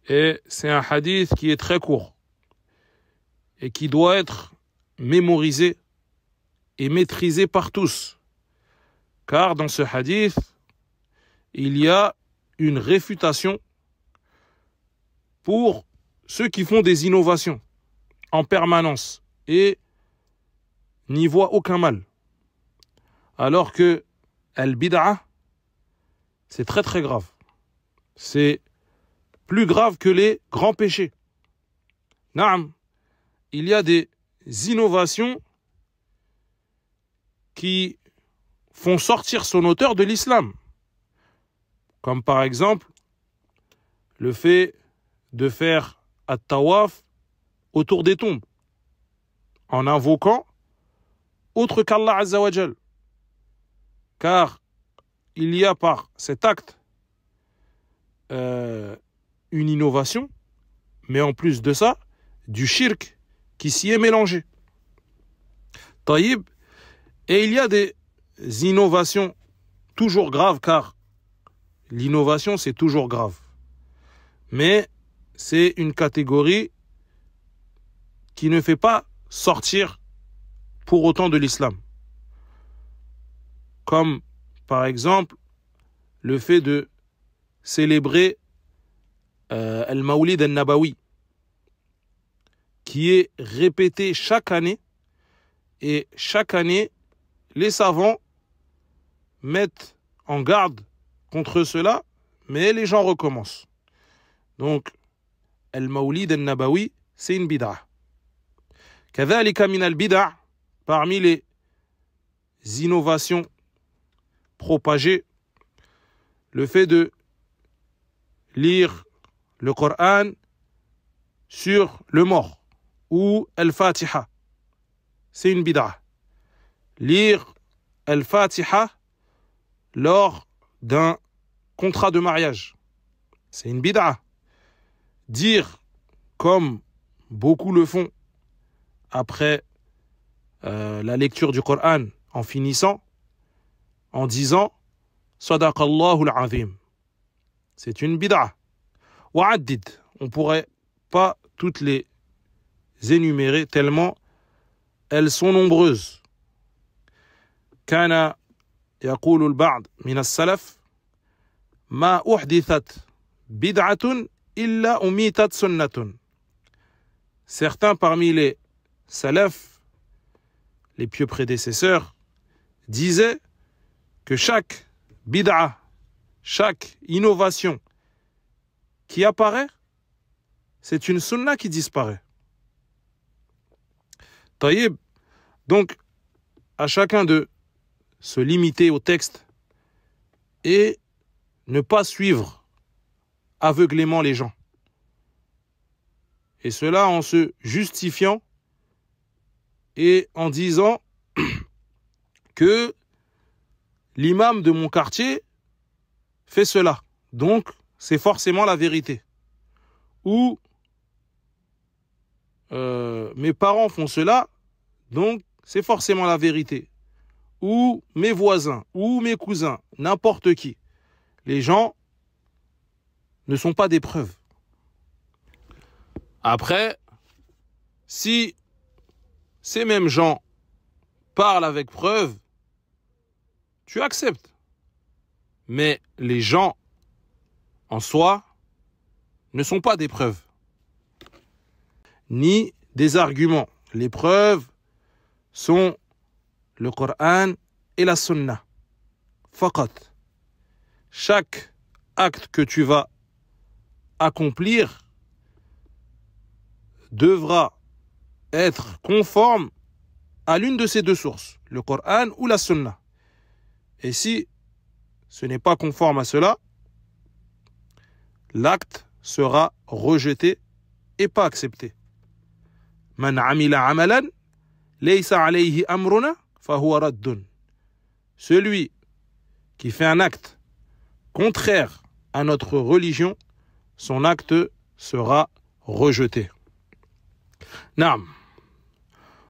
Et c'est un hadith qui est très court et qui doit être mémorisé et maîtrisé par tous. Car dans ce hadith, il y a une réfutation pour ceux qui font des innovations en permanence et n'y voient aucun mal. Alors que al-bid'a, c'est très très grave. C'est plus grave que les grands péchés. Naam, il y a des innovations qui font sortir son auteur de l'islam. Comme par exemple, le fait de faire at-tawaf autour des tombes, en invoquant autre qu'Allah Azza wa Jal. Car il y a par cet acte une innovation, mais en plus de ça, du shirk qui s'y est mélangé. Taïb, et il y a des innovations toujours graves, car l'innovation c'est toujours grave. Mais c'est une catégorie qui ne fait pas sortir pour autant de l'islam. Comme par exemple le fait de célébrer Al-Mawlid Al-Nabawi, qui est répété chaque année, et chaque année, les savants mettent en garde contre cela, mais les gens recommencent. Donc, Al-Mawlid Al-Nabawi, c'est une bid'a. Kadhalika min al-bid'a, parmi les innovations propagées, le fait de lire le Coran sur le mort, ou Al-Fatiha, c'est une bid'a. Lire Al-Fatiha lors d'un contrat de mariage, c'est une bid'a. Dire, comme beaucoup le font après la lecture du Coran, en finissant, en disant Sadaqallahu al-Azim, c'est une bid'a. Wa'addid, on ne pourrait pas toutes les énumérer tellement elles sont nombreuses. Kana yaqulu al-ba'd min as-salaf ma uhdithat bid'atun illa umitat sunnatun. Certains parmi les salafs, les pieux prédécesseurs, disaient que chaque bid'a, chaque innovation qui apparaît, c'est une sunna qui disparaît. Taïb, donc à chacun de se limiter au texte et ne pas suivre aveuglément les gens. Et cela en se justifiant et en disant que l'imam de mon quartier fait cela, donc c'est forcément la vérité. Ou mes parents font cela, donc c'est forcément la vérité. Ou mes voisins, ou mes cousins, n'importe qui. Les gens ne sont pas des preuves. Après, si ces mêmes gens parlent avec preuve, tu acceptes. Mais les gens, en soi, ne sont pas des preuves, ni des arguments. Les preuves sont le Coran et la Sunna. Faqat. Chaque acte que tu vas accomplir devra être conforme à l'une de ces deux sources, le Coran ou la Sunna. Et si ce n'est pas conforme à cela, l'acte sera rejeté et pas accepté. Man amila amalan laysa alayhi amruna fahuwa raddun. Celui qui fait un acte contraire à notre religion, son acte sera rejeté. Naam.